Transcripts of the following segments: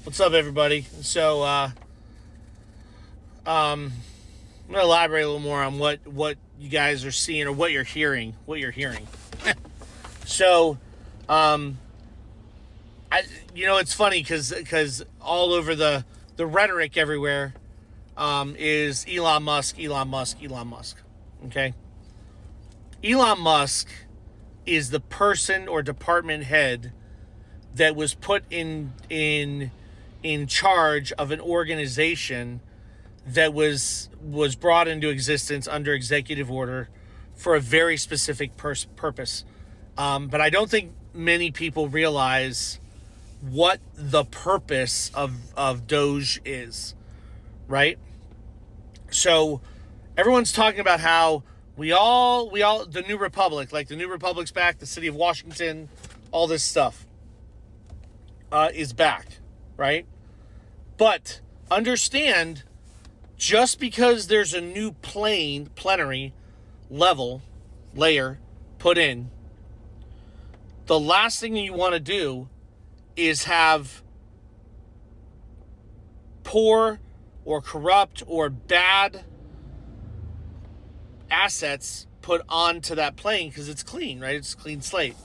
What's up, everybody? So, I'm gonna elaborate a little more on what you guys are seeing or what you're hearing. So, it's funny because all over the rhetoric everywhere is Elon Musk, Elon Musk, Elon Musk. Okay, Elon Musk is the person or department head that was put in charge of an organization that was brought into existence under executive order for a very specific purpose. But I don't think many people realize what the purpose of Doge is, right? So everyone's talking about how we all the New Republic, like the New Republic's back, the city of Washington, all this stuff is back, right? But understand, just because there's a new plenary layer put in, the last thing you want to do is have poor or corrupt or bad assets put onto that plane, because it's clean, right? It's a clean slate.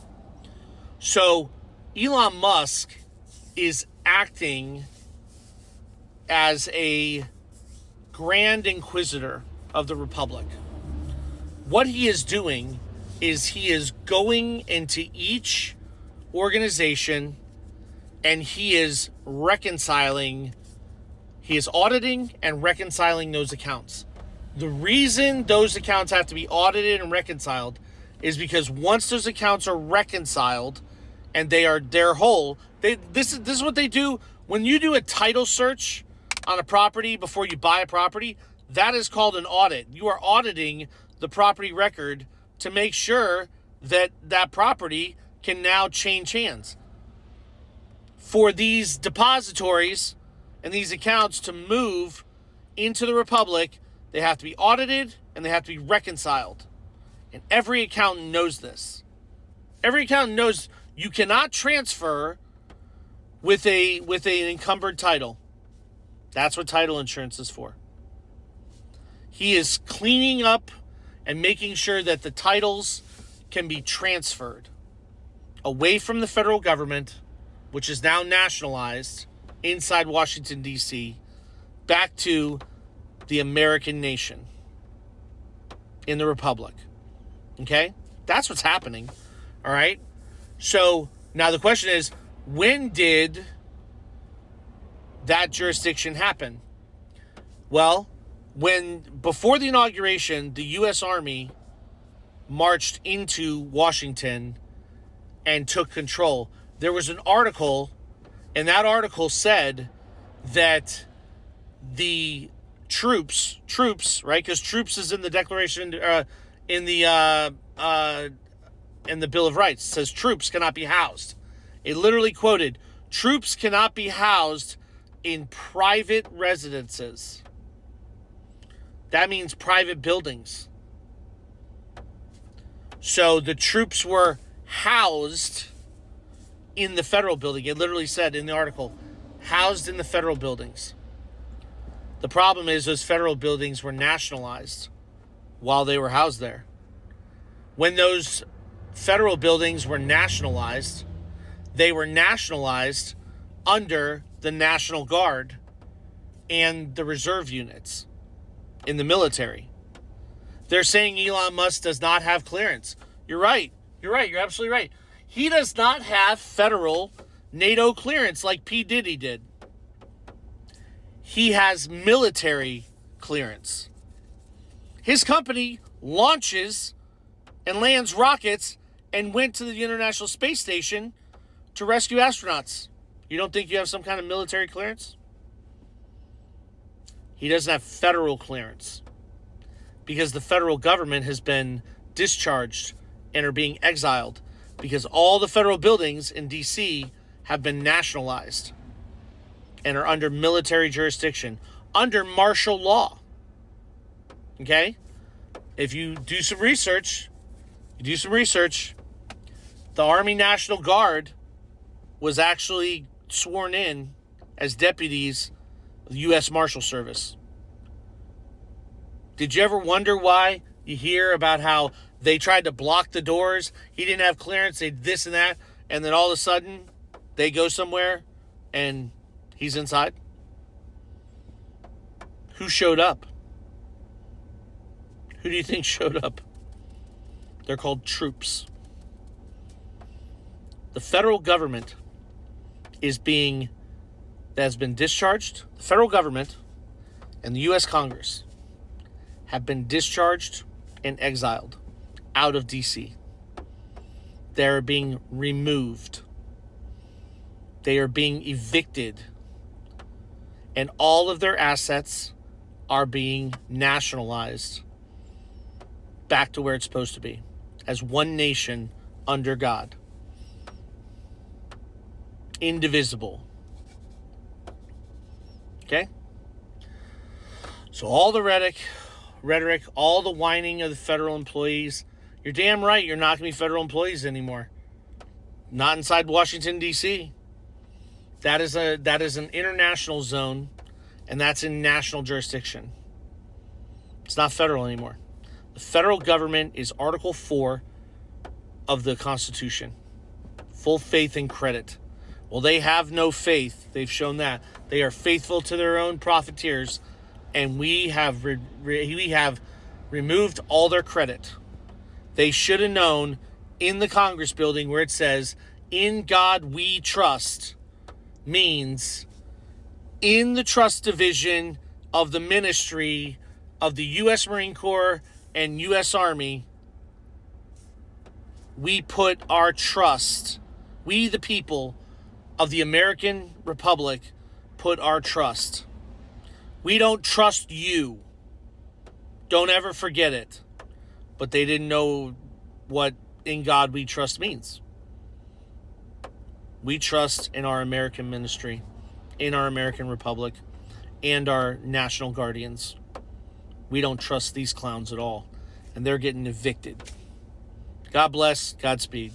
So Elon Musk is acting as a grand inquisitor of the Republic. What he is doing is he is going into each organization and he is auditing and reconciling those accounts. The reason those accounts have to be audited and reconciled is because once those accounts are reconciled and they're whole, this is what they do when you do a title search on a property before you buy a property. That is called an audit. You are auditing the property record to make sure that that property can now change hands. For these depositories and these accounts to move into the Republic, they have to be audited and they have to be reconciled. And every accountant knows this. Every accountant knows you cannot transfer with an encumbered title. That's what title insurance is for. He is cleaning up and making sure that the titles can be transferred away from the federal government, which is now nationalized inside Washington, D.C., back to the American nation in the Republic. Okay? That's what's happening. All right? So now the question is, when did that jurisdiction happen? Well, before the inauguration, the U.S. Army marched into Washington and took control. There was an article, and that article said that the troops, right? Because troops is in the Declaration, in the Bill of Rights. It says troops cannot be housed. It literally quoted, troops cannot be housed in private residences. That means private buildings. So the troops were housed in the federal building. It literally said in the article, housed in the federal buildings. The problem is those federal buildings were nationalized while they were housed there. When those federal buildings were nationalized, they were nationalized under the National Guard and the reserve units in the military. They're saying Elon Musk does not have clearance. You're right. You're absolutely right. He does not have federal NATO clearance like P. Diddy did. He has military clearance. His company launches and lands rockets and went to the International Space Station to rescue astronauts. You don't think you have some kind of military clearance? He doesn't have federal clearance because the federal government has been discharged and are being exiled because all the federal buildings in D.C. have been nationalized and are under military jurisdiction, under martial law. Okay? If you do some research, the Army National Guard was actually sworn in as deputies of the U.S. Marshal Service. Did you ever wonder why you hear about how they tried to block the doors? He didn't have clearance, they did this and that, and then all of a sudden they go somewhere and he's inside? Who showed up? Who do you think showed up? They're called troops. The federal government has been discharged. The federal government and the U.S. Congress have been discharged and exiled out of D.C. They're being removed. They are being evicted. And all of their assets are being nationalized back to where it's supposed to be, as one nation under God. Indivisible. Okay? So all the rhetoric, all the whining of the federal employees, you're damn right you're not going to be federal employees anymore. Not inside Washington, D.C. That is an international zone, and that's in national jurisdiction. It's not federal anymore. The federal government is Article 4 of the Constitution. Full faith and credit. Well, they have no faith. They've shown that. They are faithful to their own profiteers, and we have removed all their credit. They should have known in the Congress building where it says, "In God we trust," means in the trust division of the ministry of the U.S. Marine Corps and U.S. Army, we put our trust, we the people of the American Republic put our trust. We don't trust you. Don't ever forget it. But they didn't know what "in God we trust" means. We trust in our American ministry, in our American Republic, and our national guardians. We don't trust these clowns at all. And they're getting evicted. God bless. Godspeed.